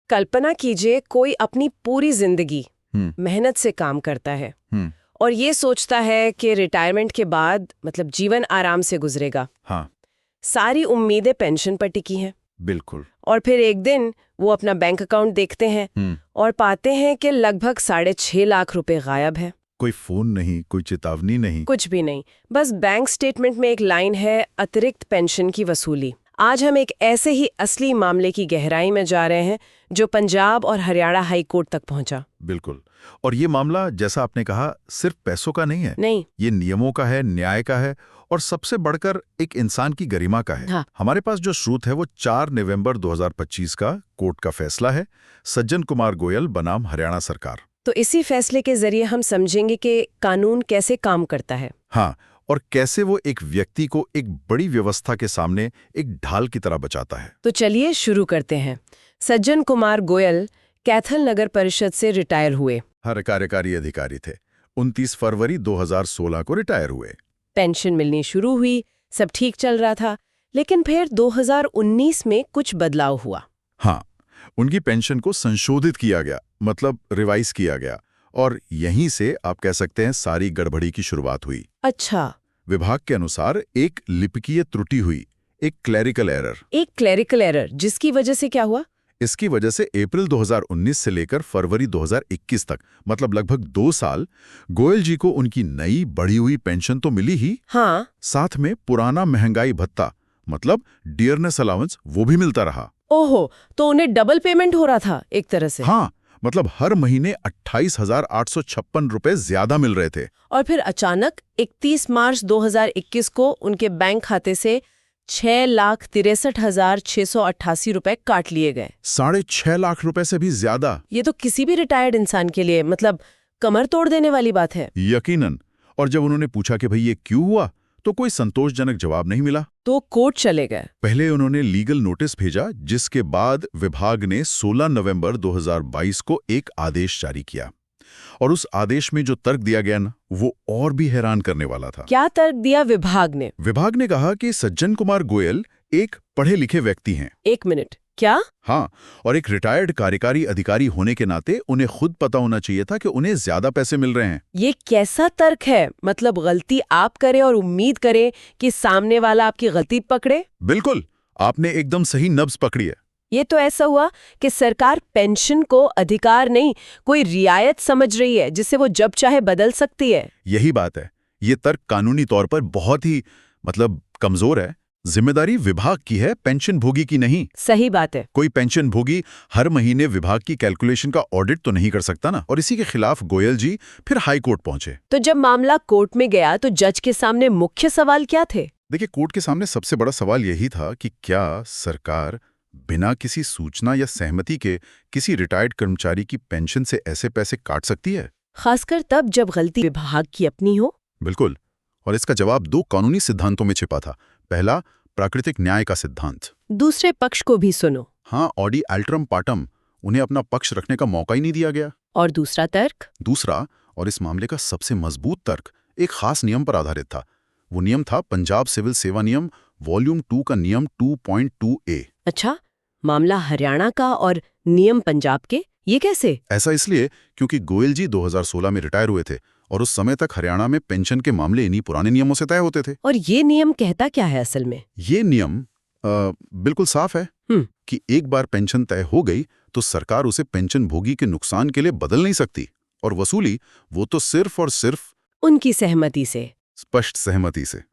कल्पना कीजिए कोई अपनी पूरी जिंदगी मेहनत से काम करता है और ये सोचता है कि रिटायरमेंट के बाद मतलब जीवन आराम से गुजरेगा। हाँ, सारी उम्मीदें पेंशन पर टिकी हैं। बिल्कुल। और फिर एक दिन वो अपना बैंक अकाउंट देखते हैं और पाते हैं कि लगभग 6.5 लाख रुपए गायब है। कोई फोन नहीं, कोई चेतावनी नहीं, कुछ भी नहीं, बस बैंक स्टेटमेंट में एक लाइन है, अतिरिक्त पेंशन की वसूली। आज हम एक ऐसे ही असली मामले की गहराई में जा रहे हैं जो पंजाब और हरियाणा हाई कोर्ट तक पहुंचा। बिल्कुल। और ये मामला, जैसा आपने कहा, सिर्फ पैसों का नहीं है। नहीं, ये नियमों का है, न्याय का है और सबसे बढ़कर एक इंसान की गरिमा का है। हाँ। हमारे पास जो श्रुत है वो 4 नवंबर 2025 का कोर्ट का फैसला है, सज्जन कुमार गोयल बनाम हरियाणा सरकार। तो इसी फैसले के जरिए हम समझेंगे कि कानून कैसे काम करता है। हाँ, और कैसे वो एक व्यक्ति को एक बड़ी व्यवस्था के सामने एक ढाल की तरह बचाता है। तो चलिए शुरू करते हैं। सज्जन कुमार गोयल कैथल नगर परिषद से रिटायर हुए। हर कार्यकारी अधिकारी थे। 29 फरवरी 2016 को रिटायर हुए। पेंशन मिलनी शुरू हुई, सब ठीक चल रहा था। लेकिन फिर 2019 में कुछ बदलाव हुआ। हाँ, उनकी पेंशन को संशोधित किया गया, मतलब रिवाइज किया गया, और यहीं से आप कह सकते हैं सारी गड़बड़ी की शुरुआत हुई। अच्छा। विभाग के अनुसार एक लिपिकीय त्रुटि हुई, एक क्लरिकल एरर। एक क्लरिकल एरर, जिसकी वजह से क्या हुआ? इसकी वजह से अप्रैल 2019 से लेकर फरवरी 2021 तक, मतलब लगभग 2 साल, गोयल जी को उनकी नई बढ़ी हुई पेंशन तो मिली ही, हाँ, साथ में पुराना महंगाई भत्ता, मतलब डियरनेस अलाउंस, वो भी मिलता रहा। ओहो, तो उन्हें डबल पेमेंट हो रहा था एक तरह से। हाँ, मतलब हर महीने 28,856 रुपए ज्यादा मिल रहे थे। और फिर अचानक 31 मार्च 2021 को उनके बैंक खाते से 6,63,688 रुपए काट लिए गए। 6.5 लाख रुपए से भी ज्यादा। ये तो किसी भी रिटायर्ड इंसान के लिए मतलब कमर तोड़ देने वाली बात है। यकीनन। और जब उन्होंने पूछा कि भाई ये क्यों हुआ, तो कोई संतोषजनक जवाब नहीं मिला। तो कोर्ट चले गए। पहले उन्होंने लीगल नोटिस भेजा, जिसके बाद विभाग ने 16 नवंबर 2022 को एक आदेश जारी किया। और उस आदेश में जो तर्क दिया गया ना, वो और भी हैरान करने वाला था। क्या तर्क दिया विभाग ने? विभाग ने कहा कि सज्जन कुमार गोयल एक पढ़े लिखे व्यक्ति हैं। 1 मिनट, क्या? हाँ, और एक रिटायर्ड कार्यकारी अधिकारी होने के नाते उन्हें खुद पता होना चाहिए था कि उन्हें ज्यादा पैसे मिल रहे हैं। ये कैसा तर्क है? मतलब गलती आप करें और उम्मीद करें कि सामने वाला आपकी गलती पकड़े? बिल्कुल, आपने एकदम सही नब्ज पकड़ी है। ये तो ऐसा हुआ कि सरकार पेंशन को अधिकार नहीं, कोई रियायत समझ रही है जिसे वो जब चाहे बदल सकती है। यही बात है। ये तर्क कानूनी तौर पर बहुत ही कमजोर है। जिम्मेदारी विभाग की है, पेंशन भोगी की नहीं। सही बात है। कोई पेंशन भोगी हर महीने विभाग की कैलकुलेशन का ऑडिट तो नहीं कर सकता ना। और इसी के खिलाफ गोयल जी फिर हाई कोर्ट पहुंचे। तो जब मामला कोर्ट में गया तो जज के सामने मुख्य सवाल क्या थे? देखिए, कोर्ट के सामने सबसे बड़ा सवाल यही था कि क्या सरकार बिना किसी सूचना या सहमति के किसी रिटायर्ड कर्मचारी की पेंशन से ऐसे पैसे काट सकती है, खासकर तब जब गलती विभाग की अपनी हो। बिल्कुल। और इसका जवाब 2 कानूनी सिद्धांतों में छिपा था। पहला, प्राकृतिक न्याय का सिद्धांत। दूसरे पक्ष को भी सुनो। हाँ, ऑडी अल्ट्रम पार्टम, उन्हें अपना पक्ष रखने का मौका ही नहीं दिया गया। और दूसरा तर्क? दूसरा, और इस मामले का सबसे मजबूत तर्क, एक खास नियम पर आधारित था। वो नियम था पंजाब सिविल सेवा नियम वॉल्यूम 2 का नियम 2.2A। अच्छा, मामला हरियाणा का और नियम पंजाब के, ये कैसे? ऐसा इसलिए क्योंकि गोयल जी 2016 में रिटायर हुए थे और उस समय तक हरियाणा में पेंशन के मामले इन्हीं पुराने नियमों से तय होते थे। और ये नियम कहता क्या है असल में? ये नियम बिल्कुल साफ है कि एक बार पेंशन तय हो गई तो सरकार उसे पेंशन भोगी के नुकसान के लिए बदल नहीं सकती, और वसूली वो तो सिर्फ और सिर्फ उनकी सहमति से, स्पष्ट सहमति से,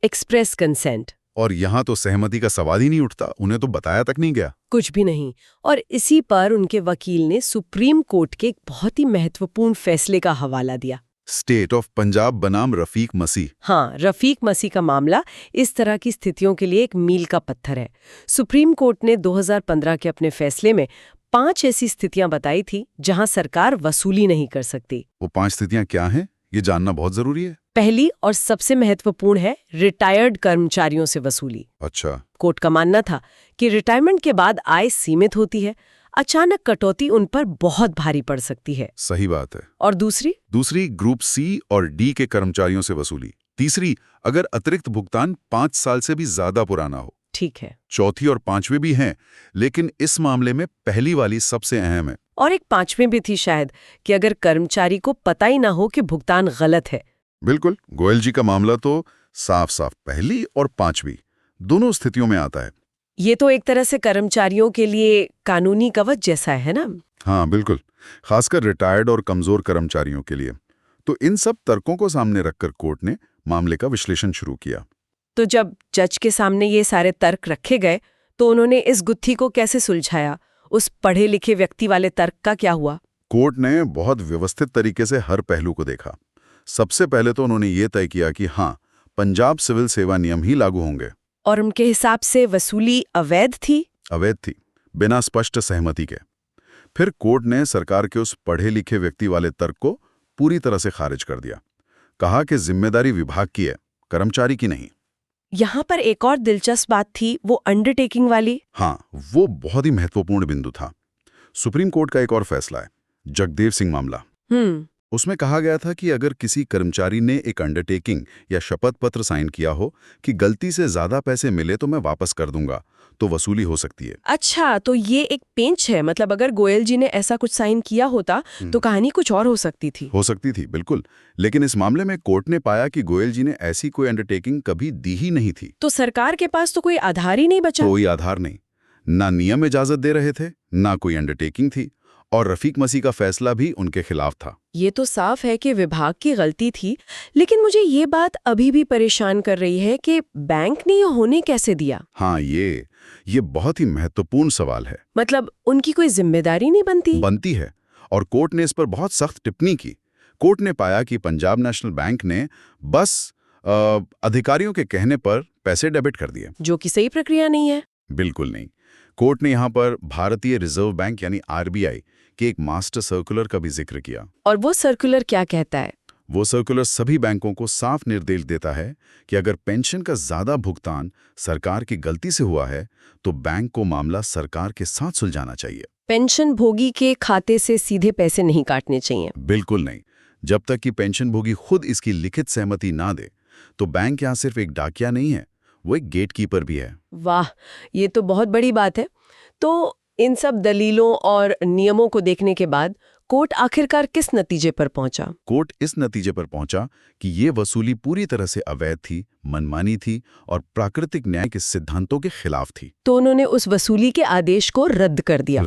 एक्सप्रेस कंसेंट। और यहाँ तो सहमति का सवाल ही नहीं उठता, उन्हें तो बताया तक नहीं गया। कुछ भी नहीं। और इसी पर उनके वकील ने सुप्रीम कोर्ट के एक बहुत ही महत्वपूर्ण फैसले का हवाला दिया। स्टेट ऑफ पंजाब बनाम रफीक मसीह। हाँ, रफीक मसीह का मामला इस तरह की स्थितियों के लिए एक मील का पत्थर है। सुप्रीम कोर्ट ने 2015 के अपने फैसले में 5 ऐसी स्थितियां बताई थी जहां सरकार वसूली नहीं कर सकती। वो 5 स्थितियां क्या हैं, ये जानना बहुत जरूरी है। पहली और सबसे महत्वपूर्ण है रिटायर्ड कर्मचारियों से वसूली। अच्छा। कोर्ट का मानना था कि रिटायरमेंट के बाद आय सीमित होती है, अचानक कटौती उन पर बहुत भारी पड़ सकती है। सही बात है। और दूसरी ग्रुप सी और डी के कर्मचारियों से वसूली। तीसरी, अगर अतिरिक्त भुगतान 5 साल से भी ज्यादा पुराना हो। ठीक है। चौथी और पांचवी भी हैं, लेकिन इस मामले में पहली वाली सबसे अहम है। और एक पांचवी भी थी शायद, कि अगर कर्मचारी को पता ही ना हो कि भुगतान गलत है। बिल्कुल, गोयल जी का मामला तो साफ साफ पहली और पांचवी दोनों स्थितियों में आता है। ये तो एक तरह से कर्मचारियों के लिए कानूनी कवच जैसा है ना? हाँ बिल्कुल, खासकर रिटायर्ड और कमजोर कर्मचारियों के लिए। तो इन सब तर्कों को सामने रखकर कोर्ट ने मामले का विश्लेषण शुरू किया। तो जब जज के सामने ये सारे तर्क रखे गए तो उन्होंने इस गुत्थी को कैसे सुलझाया? उस पढ़े लिखे व्यक्ति वाले तर्क का क्या हुआ? कोर्ट ने बहुत व्यवस्थित तरीके से हर पहलू को देखा। सबसे पहले तो उन्होंने ये तय किया कि हाँ, पंजाब सिविल सेवा नियम ही लागू होंगे। और उनके हिसाब से वसूली अवैध थी? अवैध थी, बिना स्पष्ट सहमति के। फिर कोर्ट ने सरकार के उस पढ़े लिखे व्यक्ति वाले तर्क को पूरी तरह से खारिज कर दिया। कहा कि जिम्मेदारी विभाग की है, कर्मचारी की नहीं। यहाँ पर एक और दिलचस्प बात थी, वो अंडरटेकिंग वाली। हाँ, वो बहुत ही महत्वपूर्ण बिंदु था। सुप्रीम कोर्ट का एक और फैसला है, जगदेव सिंह मामला। उसमें कहा गया था कि अगर किसी कर्मचारी ने एक अंडरटेकिंग या शपथ पत्र साइन किया हो कि गलती से ज्यादा पैसे मिले तो मैं वापस कर दूंगा, तो वसूली हो सकती है। अच्छा, तो ये एक पेंच है। मतलब अगर गोयल जी ने ऐसा कुछ साइन किया होता तो कहानी कुछ और हो सकती थी। हो सकती थी, बिल्कुल। लेकिन इस मामले में कोर्ट ने पाया कि गोयल जी ने ऐसी कोई अंडरटेकिंग कभी दी ही नहीं थी। तो सरकार के पास तो कोई आधार ही नहीं बचा। कोई आधार नहीं, ना नियम इजाजत दे रहे थे, ना कोई अंडरटेकिंग थी, और रफीक मसीह का फैसला भी उनके खिलाफ था। ये तो साफ है कि विभाग की गलती थी। लेकिन मुझे ये बात अभी भी परेशान कर रही है कि बैंक ने ये होने कैसे दिया? हाँ, ये बहुत ही महत्वपूर्ण सवाल है। मतलब उनकी कोई जिम्मेदारी नहीं बनती है, और कोर्ट ने इस पर बहुत सख्त टिप्पणी की। कोर्ट ने पाया कि पंजाब नेशनल बैंक ने बस अधिकारियों के कहने पर पैसे डेबिट कर दिए, जो कि सही प्रक्रिया नहीं है। बिल्कुल नहीं। कोर्ट ने यहाँ पर भारतीय रिजर्व बैंक यानी आरबीआई के एक मास्टर सर्कुलर का भी जिक्र किया। और वो सर्कुलर क्या कहता है? वो सर्कुलर सभी बैंकों को साफ निर्देश देता है कि अगर पेंशन का ज्यादा भुगतान सरकार की गलती से हुआ है तो बैंक को मामला सरकार के साथ सुलझाना चाहिए। पेंशन भोगी के खाते से सीधे पैसे नहीं काटने चाहिए? बिल्कुल नहीं। जब तक कि पेंशन भोगी खुद इसकी लिखित सहमति ना दे तो बैंक यहाँ सिर्फ एक डाकिया नहीं है, वो एक गेटकीपर भी है। वाह, ये तो बहुत बड़ी बात है। तो इन सब दलीलों और नियमों को देखने के बाद कोर्ट आखिरकार किस नतीजे पर पहुंचा? कोर्ट इस नतीजे पर पहुंचा कि ये वसूली पूरी तरह से अवैध थी, मनमानी थी और प्राकृतिक न्याय के सिद्धांतों के खिलाफ थी। तो उन्होंने उस वसूली के आदेश को रद्द कर दिया।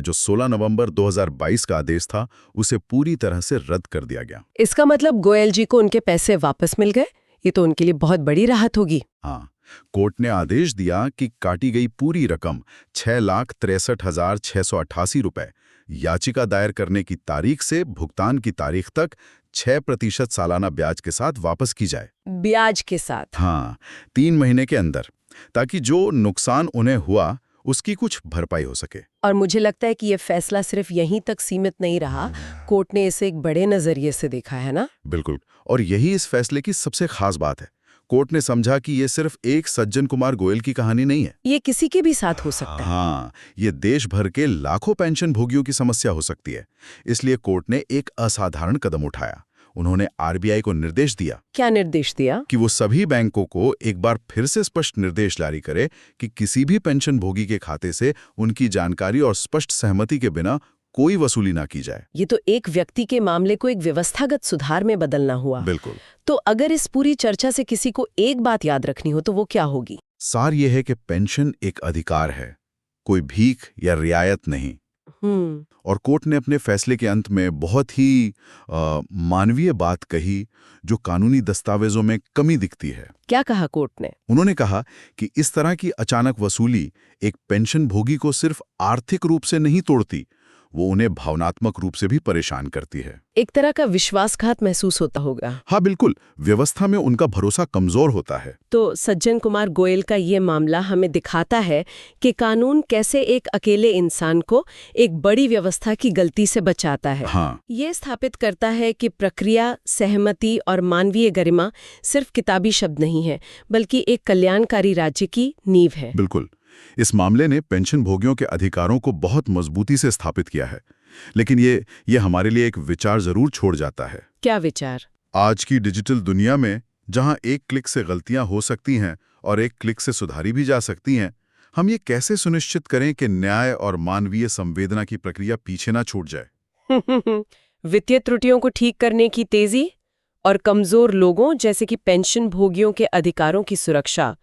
जो 16 नवंबर 2022 का आदेश था, उसे पूरी तरह से रद्द कर दिया गया। इसका मतलब गोयल जी को उनके पैसे वापस मिल गए। ये तो उनके लिए बहुत बड़ी राहत होगी। हाँ, कोर्ट ने आदेश दिया कि काटी गई पूरी रकम 6,63,688 रुपए याचिका दायर करने की तारीख से भुगतान की तारीख तक 6% सालाना ब्याज के साथ वापस की जाए। ब्याज के साथ? हाँ, 3 महीने के अंदर, ताकि जो नुकसान उन्हें हुआ उसकी कुछ भरपाई हो सके। और मुझे लगता है कि ये फैसला सिर्फ यहीं तक सीमित नहीं रहा, कोर्ट ने इसे एक बड़े नजरिए से देखा है ना? बिल्कुल, और यही इस फैसले की सबसे खास बात है। कोर्ट ने समझा कि ये सिर्फ एक सज्जन कुमार गोयल की कहानी नहीं है, ये किसी के भी साथ हो सकता है। हाँ, ये देश भर के लाखों पेंशन भोगियों की समस्या हो सकती है। इसलिए कोर्ट ने एक असाधारण कदम उठाया। उन्होंने आरबीआई को निर्देश दिया। क्या निर्देश दिया? कि वो सभी बैंकों को एक बार फिर से स्पष्ट निर्देश जारी करे कि किसी भी पेंशन भोगी के खाते से उनकी जानकारी और स्पष्ट सहमति के बिना कोई वसूली ना की जाए। ये तो एक व्यक्ति के मामले को एक व्यवस्थागत सुधार में बदलना हुआ। बिल्कुल। तो अगर इस पूरी चर्चा से किसी को एक बात याद रखनी हो तो वो क्या होगी? सार ये है कि पेंशन एक अधिकार है, कोई भीख या रियायत नहीं। और कोर्ट ने अपने फैसले के अंत में बहुत ही मानवीय बात कही, जो कानूनी दस्तावेजों में कमी दिखती है। क्या कहा कोर्ट ने? उन्होंने कहा कि इस तरह की अचानक वसूली एक पेंशन भोगी को सिर्फ आर्थिक रूप से नहीं तोड़ती, वो उन्हें भावनात्मक रूप से भी परेशान करती है। एक तरह का विश्वासघात महसूस होता होगा। हाँ बिल्कुल, व्यवस्था में उनका भरोसा कमजोर होता है। तो सज्जन कुमार गोयल का ये मामला हमें दिखाता है कि कानून कैसे एक अकेले इंसान को एक बड़ी व्यवस्था की गलती से बचाता है। हाँ। ये स्थापित करता है कि प्रक्रिया, सहमति और मानवीय गरिमा सिर्फ किताबी शब्द नहीं है, बल्कि एक कल्याणकारी राज्य की नींव है। बिल्कुल, इस मामले ने पेंशन भोगियों के अधिकारों को बहुत मजबूती से स्थापित किया है। लेकिन ये हमारे लिए एक विचार जरूर छोड़ जाता है। क्या विचार? आज की डिजिटल दुनिया में, जहां एक क्लिक से गलतियां हो सकती हैं और एक क्लिक से सुधारी भी जा सकती हैं, हम ये कैसे सुनिश्चित करें कि न्याय और मानवीय संवेदना की प्रक्रिया पीछे ना छूट जाए? वित्तीय त्रुटियों को ठीक करने की तेजी और कमजोर लोगों जैसे कि पेंशन भोगियों के अधिकारों की सुरक्षा,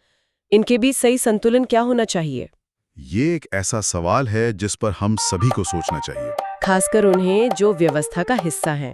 इनके बीच सही संतुलन क्या होना चाहिए? ये एक ऐसा सवाल है जिस पर हम सभी को सोचना चाहिए। खासकर उन्हें जो व्यवस्था का हिस्सा हैं।